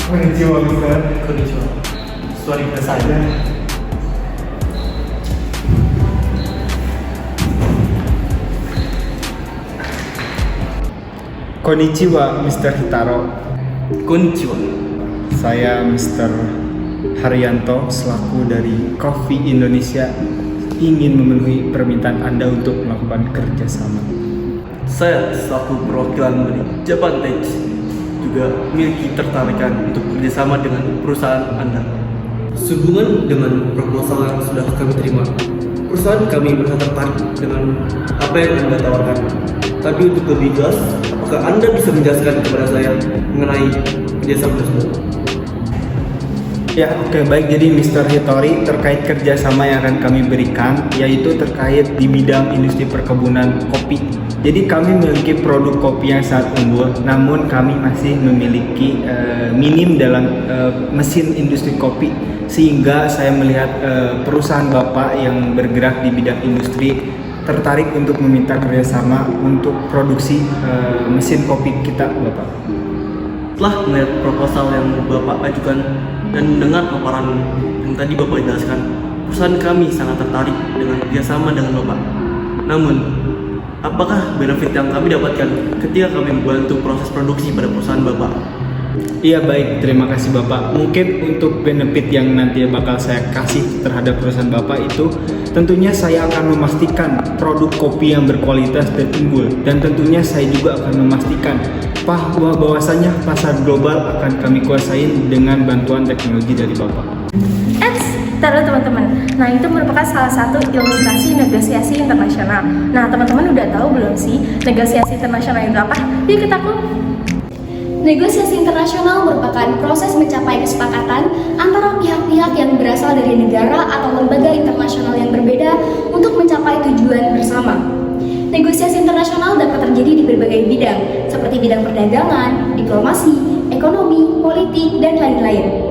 Konnichiwa, Mister. Konnichiwa. Sorry saya. Konnichiwa, Mr. Hitaro. Konnichiwa. Saya Mr. Haryanto selaku dari Coffee Indonesia ingin memenuhi permintaan Anda untuk melakukan kerjasama. Saya selaku perwakilan dari Japan Tech juga memiliki tertarikan untuk kerjasama dengan perusahaan Anda. Sehubungan dengan proposal yang sudah kami terima, perusahaan kami merasa tertarik dengan apa yang Anda tawarkan. Tapi untuk lebih jelas, apakah Anda bisa menjelaskan kepada saya mengenai kerjasama tersebut? Ya, oke, baik. Jadi Mr. Hitori, terkait kerjasama yang akan kami berikan yaitu terkait di bidang industri perkebunan kopi. Jadi kami memiliki produk kopi yang sangat unggul, namun kami masih memiliki minim dalam mesin industri kopi, sehingga saya melihat perusahaan Bapak yang bergerak di bidang industri tertarik untuk meminta kerjasama untuk produksi mesin kopi kita, Bapak. Setelah melihat proposal yang Bapak ajukan dan mendengar paparan yang tadi Bapak jelaskan, perusahaan kami sangat tertarik dengan kerjasama dengan Bapak. Namun, apakah benefit yang kami dapatkan ketika kami membantu proses produksi pada perusahaan Bapak? Iya, baik, terima kasih Bapak. Mungkin untuk benefit yang nanti bakal saya kasih terhadap perusahaan Bapak itu, tentunya saya akan memastikan produk kopi yang berkualitas dan unggul, dan tentunya saya juga akan memastikan bahwasanya pasar global akan kami kuasain dengan bantuan teknologi dari Bapak. Taruh teman-teman, nah itu merupakan salah satu ilustrasi negosiasi internasional. Nah teman-teman udah tahu belum sih negosiasi internasional itu apa? Yuk ikut aku. Negosiasi internasional merupakan proses mencapai kesepakatan antara pihak-pihak yang berasal dari negara atau lembaga internasional yang berbeda untuk mencapai tujuan bersama. Negosiasi internasional dapat terjadi di berbagai bidang, seperti bidang perdagangan, diplomasi, ekonomi, politik, dan lain-lain.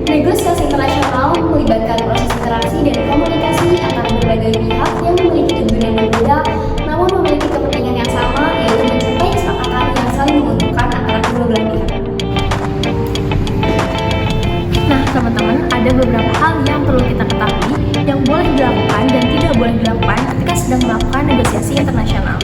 Negosiasi internasional melibatkan proses interaksi dan komunikasi antara berbagai pihak yang memiliki tujuan yang berbeda, namun memiliki kepentingan yang sama, yaitu mencapai kesepakatan yang saling menguntungkan antara kedua belah pihak. Nah teman-teman, ada beberapa hal yang perlu kita ketahui yang boleh dilakukan dan tidak boleh dilakukan ketika sedang melakukan negosiasi internasional.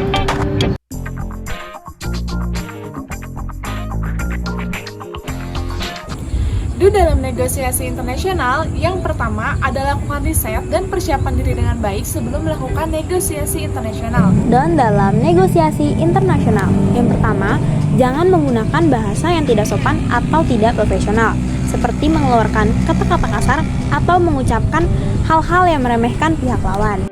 Di dalam negosiasi internasional, yang pertama adalah lakukan riset dan persiapan diri dengan baik sebelum melakukan negosiasi internasional. Dan dalam negosiasi internasional, yang pertama, jangan menggunakan bahasa yang tidak sopan atau tidak profesional, seperti mengeluarkan kata-kata kasar atau mengucapkan hal-hal yang meremehkan pihak lawan.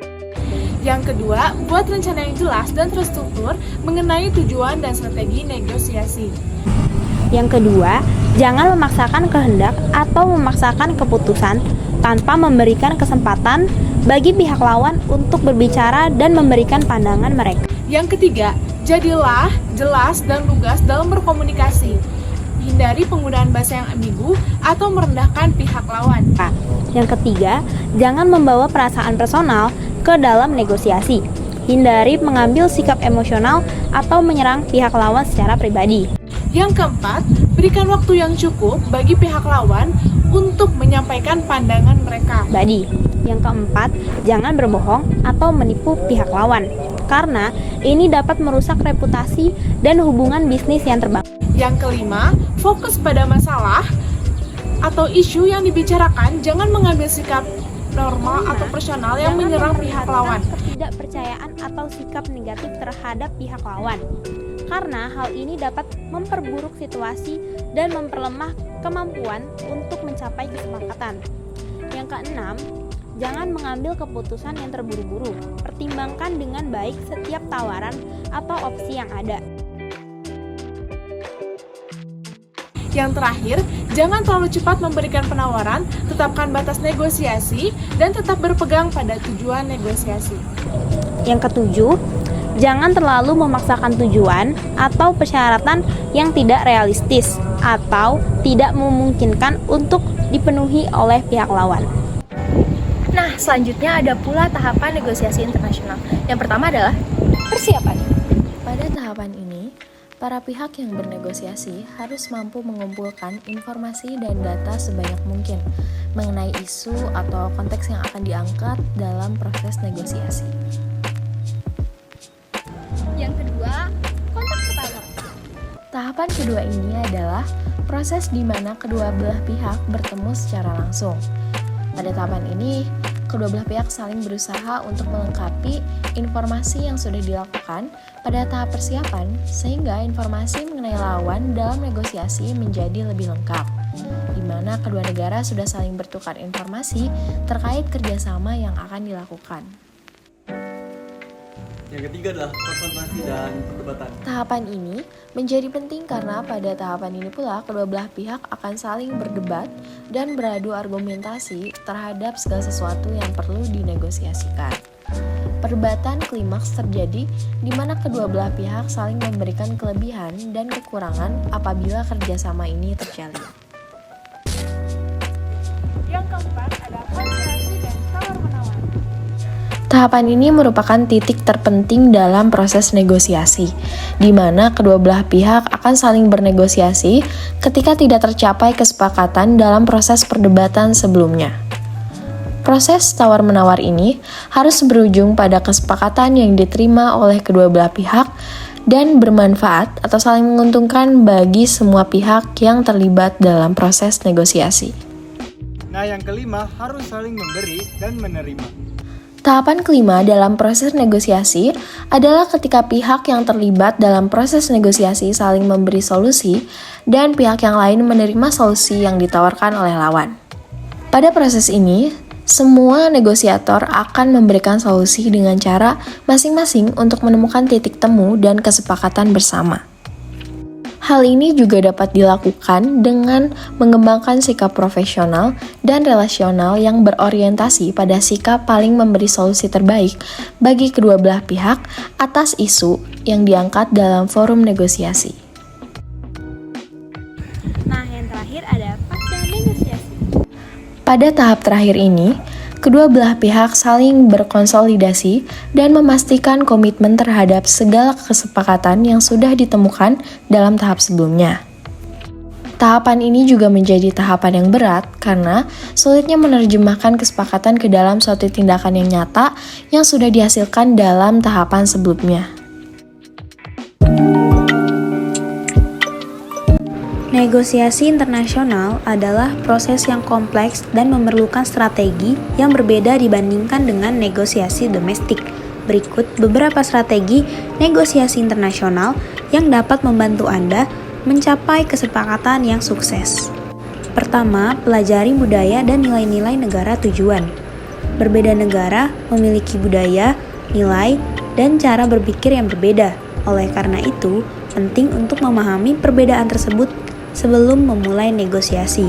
Yang kedua, buat rencana yang jelas dan terstruktur mengenai tujuan dan strategi negosiasi. Yang kedua, jangan memaksakan kehendak atau memaksakan keputusan tanpa memberikan kesempatan bagi pihak lawan untuk berbicara dan memberikan pandangan mereka. Yang ketiga, jadilah jelas dan lugas dalam berkomunikasi. Hindari penggunaan bahasa yang ambigu atau merendahkan pihak lawan. Yang ketiga, jangan membawa perasaan personal ke dalam negosiasi. Hindari mengambil sikap emosional atau menyerang pihak lawan secara pribadi. Yang keempat, berikan waktu yang cukup bagi pihak lawan untuk menyampaikan pandangan mereka. Yang keempat, jangan berbohong atau menipu pihak lawan, karena ini dapat merusak reputasi dan hubungan bisnis yang terbangun. Yang kelima, fokus pada masalah atau isu yang dibicarakan, jangan mengambil sikap normal atau personal yang menyerang pihak lawan. Ketidakpercayaan atau sikap negatif terhadap pihak lawan, karena hal ini dapat memperburuk situasi dan memperlemah kemampuan untuk mencapai kesepakatan. Yang keenam, jangan mengambil keputusan yang terburu-buru. Pertimbangkan dengan baik setiap tawaran atau opsi yang ada. Yang terakhir, jangan terlalu cepat memberikan penawaran, tetapkan batas negosiasi, dan tetap berpegang pada tujuan negosiasi. Yang ketujuh, jangan terlalu memaksakan tujuan atau persyaratan yang tidak realistis atau tidak memungkinkan untuk dipenuhi oleh pihak lawan. Nah selanjutnya ada pula tahapan negosiasi internasional. Yang pertama adalah persiapan. Pada tahapan ini, Para pihak yang bernegosiasi harus mampu mengumpulkan informasi dan data sebanyak mungkin mengenai isu atau konteks yang akan diangkat dalam proses negosiasi. Yang kedua, kontak pertama. Tahapan kedua ini adalah proses di mana kedua belah pihak bertemu secara langsung. Pada tahapan ini, kedua belah pihak saling berusaha untuk melengkapi informasi yang sudah dilakukan pada tahap persiapan sehingga informasi mengenai lawan dalam negosiasi menjadi lebih lengkap, di mana kedua negara sudah saling bertukar informasi terkait kerjasama yang akan dilakukan. Yang ketiga adalah konfrontasi dan perdebatan. Tahapan ini menjadi penting karena pada tahapan ini pula kedua belah pihak akan saling berdebat dan beradu argumentasi terhadap segala sesuatu yang perlu dinegosiasikan. Perdebatan klimaks terjadi di mana kedua belah pihak saling memberikan kelebihan dan kekurangan apabila kerjasama ini terjalin. Yang keempat ada konsiliasi dan tawar-menawar. Tahapan ini merupakan titik terpenting dalam proses negosiasi, di mana kedua belah pihak akan saling bernegosiasi ketika tidak tercapai kesepakatan dalam proses perdebatan sebelumnya. Proses tawar-menawar ini harus berujung pada kesepakatan yang diterima oleh kedua belah pihak dan bermanfaat atau saling menguntungkan bagi semua pihak yang terlibat dalam proses negosiasi. Nah, yang kelima harus saling memberi dan menerima. Tahapan kelima dalam proses negosiasi adalah ketika pihak yang terlibat dalam proses negosiasi saling memberi solusi dan pihak yang lain menerima solusi yang ditawarkan oleh lawan. Pada proses ini, semua negosiator akan memberikan solusi dengan cara masing-masing untuk menemukan titik temu dan kesepakatan bersama. Hal ini juga dapat dilakukan dengan mengembangkan sikap profesional dan relasional yang berorientasi pada sikap paling memberi solusi terbaik bagi kedua belah pihak atas isu yang diangkat dalam forum negosiasi. Nah, yang terakhir ada pasca negosiasi. Pada tahap terakhir ini, kedua belah pihak saling berkonsolidasi dan memastikan komitmen terhadap segala kesepakatan yang sudah ditemukan dalam tahap sebelumnya. Tahapan ini juga menjadi tahapan yang berat karena sulitnya menerjemahkan kesepakatan ke dalam suatu tindakan yang nyata yang sudah dihasilkan dalam tahapan sebelumnya. Negosiasi internasional adalah proses yang kompleks dan memerlukan strategi yang berbeda dibandingkan dengan negosiasi domestik. Berikut beberapa strategi negosiasi internasional yang dapat membantu Anda mencapai kesepakatan yang sukses. Pertama, pelajari budaya dan nilai-nilai negara tujuan. Berbeda negara memiliki budaya, nilai, dan cara berpikir yang berbeda. Oleh karena itu, penting untuk memahami perbedaan tersebut sebelum memulai negosiasi.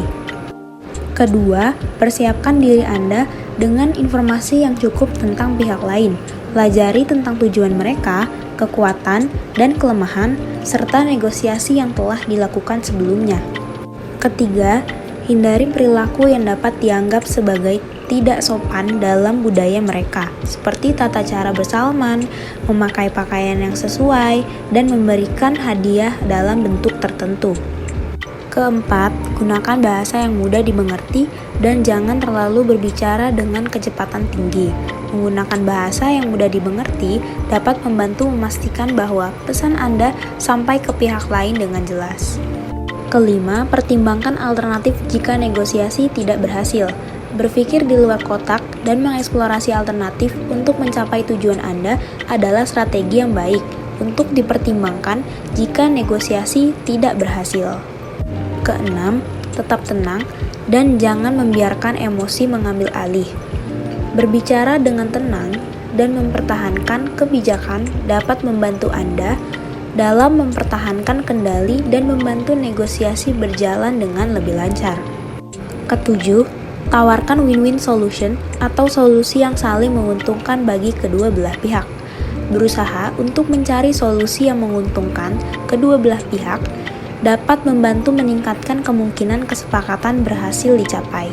Kedua, persiapkan diri Anda dengan informasi yang cukup tentang pihak lain. Pelajari tentang tujuan mereka, kekuatan, dan kelemahan, serta negosiasi yang telah dilakukan sebelumnya. Ketiga, hindari perilaku yang dapat dianggap sebagai tidak sopan dalam budaya mereka, seperti tata cara bersalaman, memakai pakaian yang sesuai, dan memberikan hadiah dalam bentuk tertentu. Keempat, gunakan bahasa yang mudah dimengerti dan jangan terlalu berbicara dengan kecepatan tinggi. Menggunakan bahasa yang mudah dimengerti dapat membantu memastikan bahwa pesan Anda sampai ke pihak lain dengan jelas. Kelima, pertimbangkan alternatif jika negosiasi tidak berhasil. Berpikir di luar kotak dan mengeksplorasi alternatif untuk mencapai tujuan Anda adalah strategi yang baik untuk dipertimbangkan jika negosiasi tidak berhasil. Keenam, tetap tenang dan jangan membiarkan emosi mengambil alih. Berbicara dengan tenang dan mempertahankan kebijakan dapat membantu Anda dalam mempertahankan kendali dan membantu negosiasi berjalan dengan lebih lancar. Ketujuh, tawarkan win-win solution atau solusi yang saling menguntungkan bagi kedua belah pihak. Berusaha untuk mencari solusi yang menguntungkan kedua belah pihak dapat membantu meningkatkan kemungkinan kesepakatan berhasil dicapai.